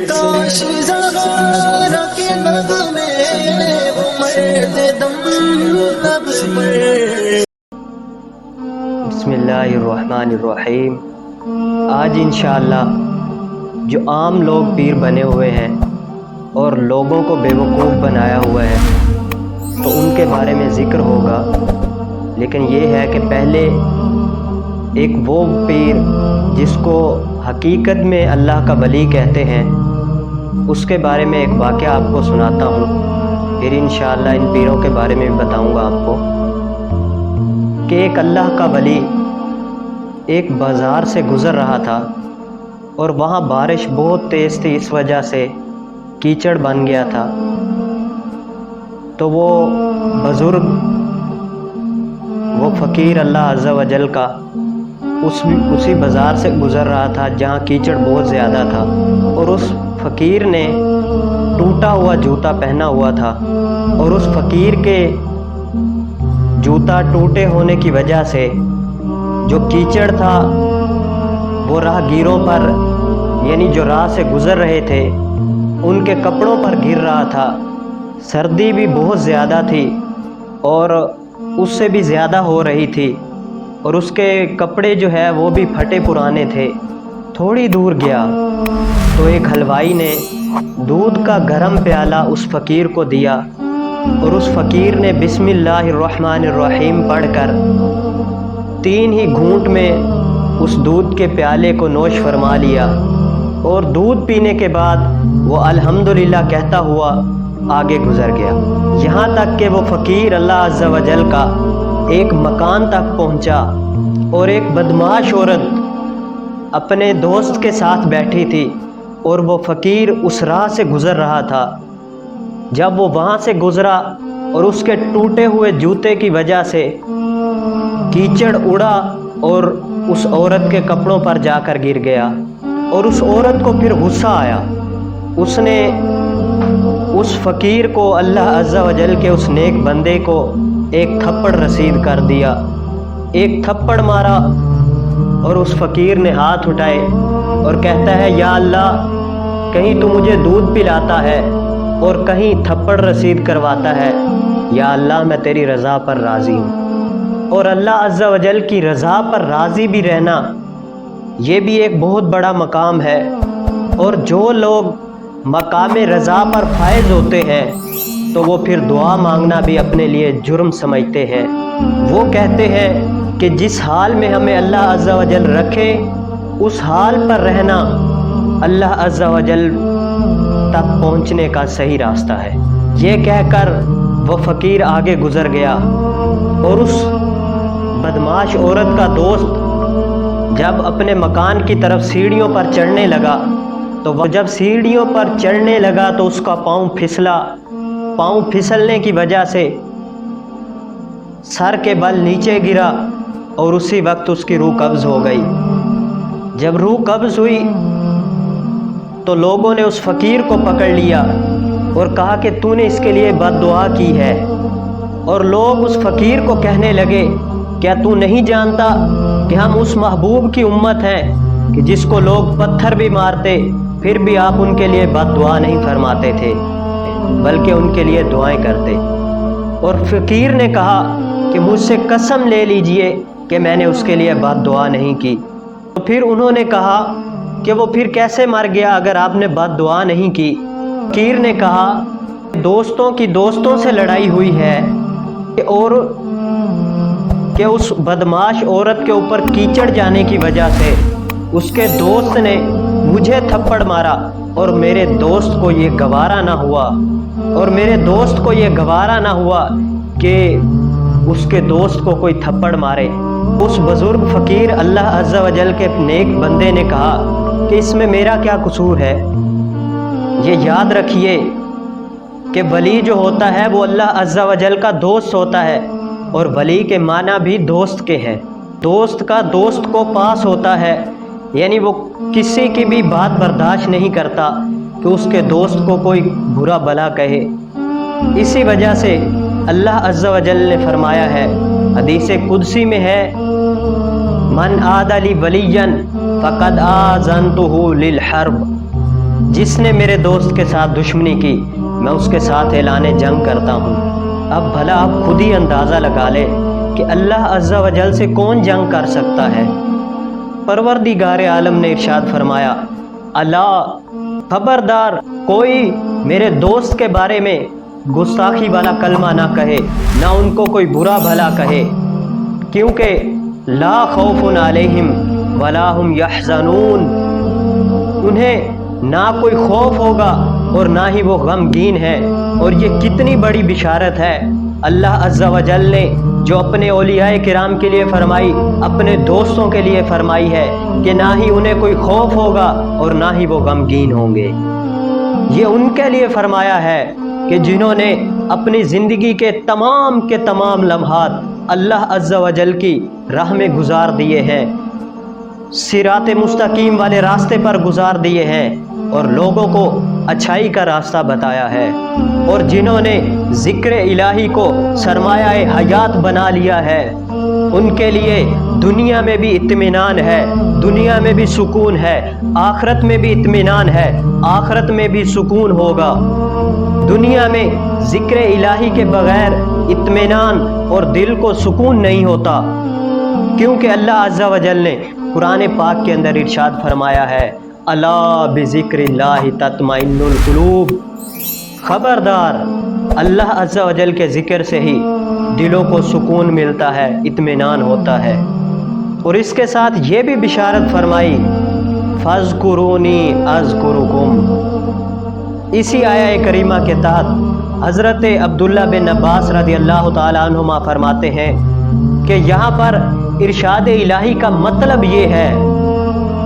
کاش زہرا کے نغمے وہ مرتے دم لب پر۔ بسم اللہ الرحمن الرحیم۔ آج انشاءاللہ جو عام لوگ پیر بنے ہوئے ہیں اور لوگوں کو بے وقوف بنایا ہوا ہے تو ان کے بارے میں ذکر ہوگا، لیکن یہ ہے کہ پہلے ایک وہ پیر جس کو حقیقت میں اللہ کا ولی کہتے ہیں اس کے بارے میں ایک واقعہ آپ کو سناتا ہوں، پھر انشاءاللہ ان پیروں کے بارے میں بھی بتاؤں گا آپ کو کہ ایک اللہ کا ولی ایک بازار سے گزر رہا تھا اور وہاں بارش بہت تیز تھی، اس وجہ سے کیچڑ بن گیا تھا۔ تو وہ بزرگ، وہ فقیر اللہ عز و جل کا اسی بازار سے گزر رہا تھا جہاں کیچڑ بہت زیادہ تھا، اور اس فقیر نے ٹوٹا ہوا جوتا پہنا ہوا تھا، اور اس فقیر کے جوتا ٹوٹے ہونے کی وجہ سے جو کیچڑ تھا وہ راہگیروں پر، یعنی جو راہ سے گزر رہے تھے ان کے کپڑوں پر گر رہا تھا۔ سردی بھی بہت زیادہ تھی اور اس سے بھی زیادہ ہو رہی تھی، اور اس کے کپڑے جو ہے وہ بھی پھٹے پرانے تھے۔ تھوڑی دور گیا تو ایک حلوائی نے دودھ کا گرم پیالہ اس فقیر کو دیا، اور اس فقیر نے بسم اللہ الرحمن الرحیم پڑھ کر 3 ہی گھونٹ میں اس دودھ کے پیالے کو نوش فرما لیا، اور دودھ پینے کے بعد وہ الحمدللہ کہتا ہوا آگے گزر گیا، یہاں تک کہ وہ فقیر اللہ عز و جل کا ایک مکان تک پہنچا، اور ایک بدمعاش عورت اپنے دوست کے ساتھ بیٹھی تھی اور وہ فقیر اس راہ سے گزر رہا تھا۔ جب وہ وہاں سے گزرا اور اس کے ٹوٹے ہوئے جوتے کی وجہ سے کیچڑ اڑا اور اس عورت کے کپڑوں پر جا کر گر گیا، اور اس عورت کو پھر غصہ آیا۔ اس نے اس فقیر کو، اللہ عز و جل کے اس نیک بندے کو ایک تھپڑ رسید کر دیا، ایک تھپڑ مارا، اور اس فقیر نے ہاتھ اٹھائے اور کہتا ہے یا اللہ، کہیں تو مجھے دودھ پلاتا ہے اور کہیں تھپڑ رسید کرواتا ہے، یا اللہ میں تیری رضا پر راضی ہوں۔ اور اللہ عز و جل کی رضا پر راضی بھی رہنا یہ بھی ایک بہت بڑا مقام ہے، اور جو لوگ مقام رضا پر فائز ہوتے ہیں تو وہ پھر دعا مانگنا بھی اپنے لیے جرم سمجھتے ہیں۔ وہ کہتے ہیں کہ جس حال میں ہمیں اللہ عز و جل رکھے اس حال پر رہنا اللہ عز و جل تک پہنچنے کا صحیح راستہ ہے۔ یہ کہہ کر وہ فقیر آگے گزر گیا، اور اس بدمعاش عورت کا دوست جب اپنے مکان کی طرف سیڑھیوں پر چڑھنے لگا تو وہ جب سیڑھیوں پر چڑھنے لگا تو اس کا پاؤں پھسلا، پاؤں پھسلنے کی وجہ سے سر کے بل نیچے گرا، اور اسی وقت اس کی روح قبض ہو گئی۔ جب روح قبض ہوئی تو لوگوں نے اس فقیر کو پکڑ لیا اور کہا کہ تو نے اس کے لیے بد دعا کی ہے، اور لوگ اس فقیر کو کہنے لگے کیا تو نہیں جانتا کہ ہم اس محبوب کی امت ہیں کہ جس کو لوگ پتھر بھی مارتے پھر بھی آپ ان کے لیے بد دعا نہیں فرماتے تھے بلکہ ان کے لیے دعائیں کرتے۔ اور فقیر نے کہا کہ مجھ سے قسم لے لیجئے کہ میں نے اس کے لیے بد دعا نہیں کی۔ تو پھر انہوں نے کہا کہ وہ پھر کیسے مر گیا اگر آپ نے بد دعا نہیں کی؟ فقیر نے کہا دوستوں کی دوستوں سے لڑائی ہوئی ہے، اور کہ اس بدمعاش عورت کے اوپر کیچڑ جانے کی وجہ سے اس کے دوست نے مجھے تھپڑ مارا، اور میرے دوست کو یہ گوارا نہ ہوا کہ اس کے دوست کو کوئی تھپڑ مارے۔ اس بزرگ فقیر اللہ عز و جل کے نیک بندے نے کہا کہ اس میں میرا کیا قصور ہے؟ یہ یاد رکھیے کہ ولی جو ہوتا ہے وہ اللہ عز و جل کا دوست ہوتا ہے، اور ولی کے معنی بھی دوست کے ہیں۔ دوست کا دوست کو پاس ہوتا ہے، یعنی وہ کسی کی بھی بات برداشت نہیں کرتا کہ اس کے دوست کو کوئی برا بھلا کہے۔ اسی وجہ سے اللہ عز و جل نے فرمایا ہے، حدیث قدسی میں ہے، من عاد لی ولیا فقد آذنتہ للحرب، جس نے میرے دوست کے ساتھ دشمنی کی میں اس کے ساتھ اعلان جنگ کرتا ہوں۔ اب بھلا آپ خود ہی اندازہ لگا لیں کہ اللہ عز و جل سے کون جنگ کر سکتا ہے۔ پروردگار عالم نے ارشاد فرمایا، اللہ خبردار کوئی میرے دوست کے بارے میں گستاخی والا کلمہ نہ کہے، نہ ان کو کوئی برا بھلا کہے، کیونکہ لا خوف علیہم ولا ہم یحزنون، انہیں نہ کوئی خوف ہوگا اور نہ ہی وہ غمگین ہے۔ اور یہ کتنی بڑی بشارت ہے اللہ عز و جل نے جو اپنے اولیاء کرام کے لیے فرمائی، اپنے دوستوں کے لیے فرمائی ہے کہ نہ ہی انہیں کوئی خوف ہوگا اور نہ ہی وہ غمگین ہوں گے۔ یہ ان کے لیے فرمایا ہے کہ جنہوں نے اپنی زندگی کے تمام لمحات اللہ عز و جل کی راہ میں گزار دیے ہیں، صراط مستقیم والے راستے پر گزار دیے ہیں اور لوگوں کو اچھائی کا راستہ بتایا ہے، اور جنہوں نے ذکر الہی کو سرمایہ حیات بنا لیا ہے، ان کے لیے دنیا میں بھی اطمینان ہے، دنیا میں بھی سکون ہے، آخرت میں بھی اطمینان ہے، آخرت میں بھی سکون ہوگا۔ دنیا میں ذکر الہی کے بغیر اطمینان اور دل کو سکون نہیں ہوتا، کیونکہ اللہ عز و جل نے قرآن پاک کے اندر ارشاد فرمایا ہے، الا بذکر اللہ تطمئن القلوب، خبردار اللہ عز و جل کے ذکر سے ہی دلوں کو سکون ملتا ہے، اطمینان ہوتا ہے۔ اور اس کے ساتھ یہ بھی بشارت فرمائی، فاذکرونی اذکرکم۔ اسی آیہ کریمہ کے تحت حضرت عبداللہ بن عباس رضی اللہ تعالی عنہما فرماتے ہیں کہ یہاں پر ارشاد الہی کا مطلب یہ ہے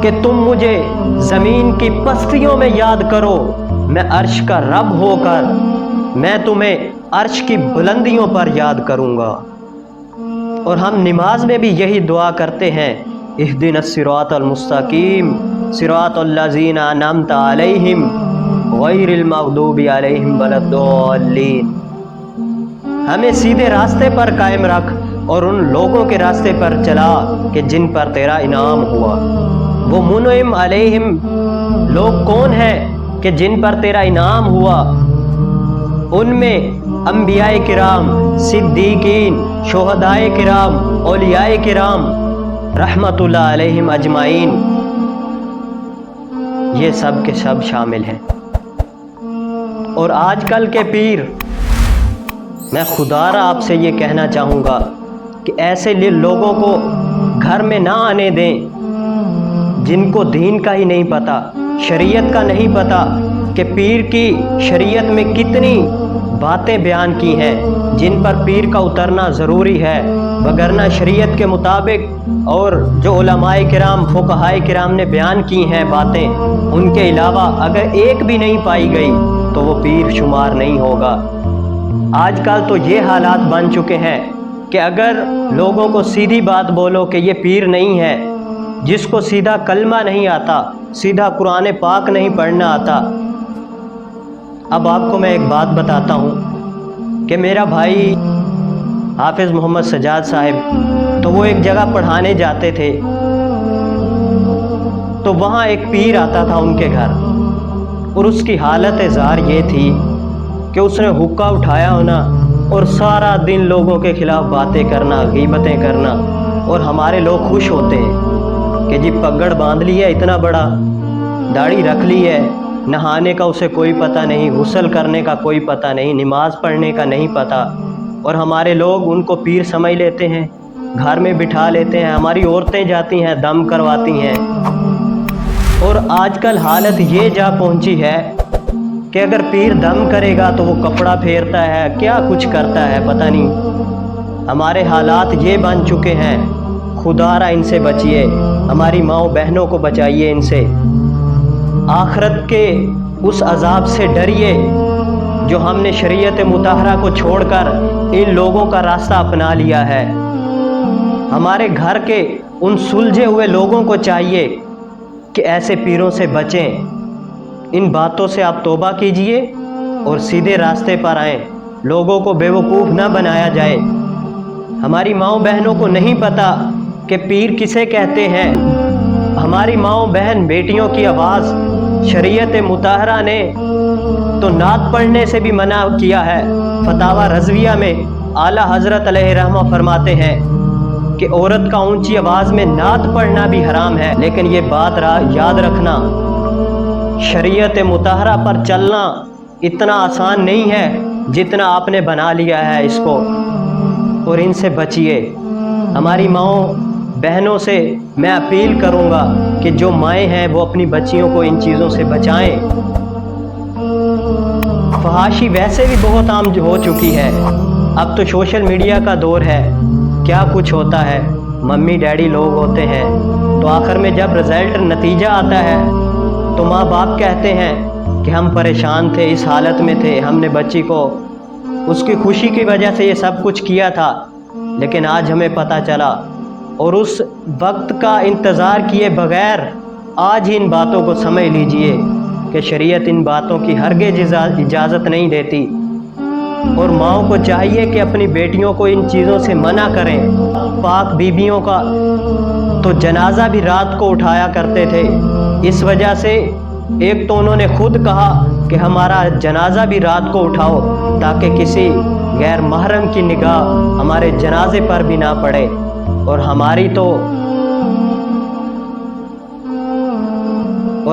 کہ تم مجھے زمین کی پستیوں میں یاد کرو، میں عرش کا رب ہو کر میں تمہیں عرش کی بلندیوں پر یاد کروں گا۔ اور ہم نماز میں بھی یہی دعا کرتے ہیں، اہدنا الصراط المستقیم صراط الذین انعمت علیہم غیر المغضوب علیہم ولا الضالین۔ ہمیں سیدھے راستے پر قائم رکھ اور ان لوگوں کے راستے پر چلا کہ جن پر تیرا انعام ہوا۔ وہ منعم علیہم لوگ کون ہیں کہ جن پر تیرا انعام ہوا؟ ان میں انبیاء کرام، صدیقین، شہداء کرام، اولیاء کرام رحمت اللہ علیہم اجمعین، یہ سب کے سب شامل ہیں۔ اور آج کل کے پیر، میں خدا را آپ سے یہ کہنا چاہوں گا کہ ایسے لوگوں کو گھر میں نہ آنے دیں جن کو دین کا ہی نہیں پتہ، شریعت کا نہیں پتہ کہ پیر کی شریعت میں کتنی باتیں بیان کی ہیں جن پر پیر کا اترنا ضروری ہے، وگرنہ شریعت کے مطابق اور جو علماء کرام، فقہاء کرام نے بیان کی ہیں باتیں، ان کے علاوہ اگر ایک بھی نہیں پائی گئی تو وہ پیر شمار نہیں ہوگا۔ آج کل تو یہ حالات بن چکے ہیں کہ اگر لوگوں کو سیدھی بات بولو کہ یہ پیر نہیں ہے، جس کو سیدھا کلمہ نہیں آتا، سیدھا قرآن پاک نہیں پڑھنا آتا۔ اب آپ کو میں ایک بات بتاتا ہوں کہ میرا بھائی حافظ محمد سجاد صاحب، تو وہ ایک جگہ پڑھانے جاتے تھے، تو وہاں ایک پیر آتا تھا ان کے گھر، اور اس کی حالت زار یہ تھی کہ اس نے حقہ اٹھایا ہونا اور سارا دن لوگوں کے خلاف باتیں کرنا، غیبتیں کرنا، اور ہمارے لوگ خوش ہوتے ہیں کہ جی پگڑ باندھ لی ہے اتنا بڑا، داڑھی رکھ لی ہے، نہانے کا اسے کوئی پتہ نہیں، غسل کرنے کا کوئی پتہ نہیں، نماز پڑھنے کا نہیں پتہ، اور ہمارے لوگ ان کو پیر سمجھ لیتے ہیں، گھر میں بٹھا لیتے ہیں، ہماری عورتیں جاتی ہیں دم کرواتی ہیں۔ اور آج کل حالت یہ جا پہنچی ہے کہ اگر پیر دم کرے گا تو وہ کپڑا پھیرتا ہے، کیا کچھ کرتا ہے پتہ نہیں۔ ہمارے حالات یہ بن چکے ہیں، خدا را ان سے بچیے، ہماری ماؤں بہنوں کو بچائیے ان سے، آخرت کے اس عذاب سے ڈریے جو ہم نے شریعت مطہرہ کو چھوڑ کر ان لوگوں کا راستہ اپنا لیا ہے۔ ہمارے گھر کے ان سلجھے ہوئے لوگوں کو چاہیے کہ ایسے پیروں سے بچیں، ان باتوں سے آپ توبہ کیجئے اور سیدھے راستے پر آئیں، لوگوں کو بیوقوف نہ بنایا جائے۔ ہماری ماؤں بہنوں کو نہیں پتہ کہ پیر کسے کہتے ہیں۔ ہماری ماؤں بہن بیٹیوں کی آواز شریعت مطہرہ نے تو نعت پڑھنے سے بھی منع کیا ہے۔ فتاوی رضویہ میں اعلیٰ حضرت علیہ رحمہ فرماتے ہیں کہ عورت کا اونچی آواز میں نعت پڑھنا بھی حرام ہے، لیکن یہ بات یاد رکھنا، شریعت مطہرہ پر چلنا اتنا آسان نہیں ہے جتنا آپ نے بنا لیا ہے اس کو، اور ان سے بچیے۔ ہماری ماؤں بہنوں سے میں اپیل کروں گا کہ جو مائیں ہیں وہ اپنی بچیوں کو ان چیزوں سے بچائیں۔ فحاشی ویسے بھی بہت عام ہو چکی ہے، اب تو سوشل میڈیا کا دور ہے، کیا کچھ ہوتا ہے، ممی ڈیڈی لوگ ہوتے ہیں تو آخر میں جب رزلٹ نتیجہ آتا ہے تو ماں باپ کہتے ہیں کہ ہم پریشان تھے، اس حالت میں تھے، ہم نے بچی کو اس کی خوشی کی وجہ سے یہ سب کچھ کیا تھا، لیکن آج ہمیں پتہ چلا، اور اس وقت کا انتظار کیے بغیر آج ہی ان باتوں کو سمجھ لیجئے کہ شریعت ان باتوں کی ہرگز اجازت نہیں دیتی، اور ماؤں کو چاہیے کہ اپنی بیٹیوں کو ان چیزوں سے منع کریں۔ پاک بیبیوں کا تو جنازہ بھی رات کو اٹھایا کرتے تھے، اس وجہ سے ایک تو انہوں نے خود کہا کہ ہمارا جنازہ بھی رات کو اٹھاؤ تاکہ کسی غیر محرم کی نگاہ ہمارے جنازے پر بھی نہ پڑے، اور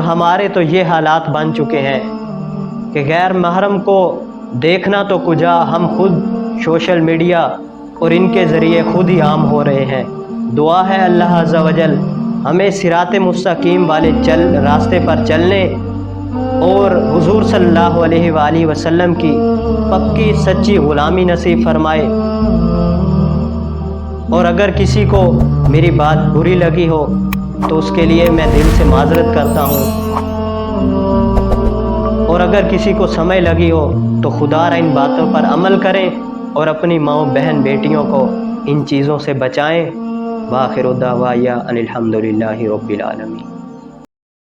ہمارے تو یہ حالات بن چکے ہیں کہ غیر محرم کو دیکھنا تو کجا، ہم خود سوشل میڈیا اور ان کے ذریعے خود ہی عام ہو رہے ہیں۔ دعا ہے اللہ عز و جل ہمیں صراط مستقیم والے راستے پر چلنے اور حضور صلی اللہ علیہ وآلہ وسلم کی پکی سچی غلامی نصیب فرمائے۔ اور اگر کسی کو میری بات بری لگی ہو تو اس کے لیے میں دل سے معذرت کرتا ہوں، اور اگر کسی کو سمجھ لگی ہو تو خدا را ان باتوں پر عمل کریں اور اپنی ماؤں بہن بیٹیوں کو ان چیزوں سے بچائیں۔ وآخر دعوایا ان الحمدللہ رب العالمین۔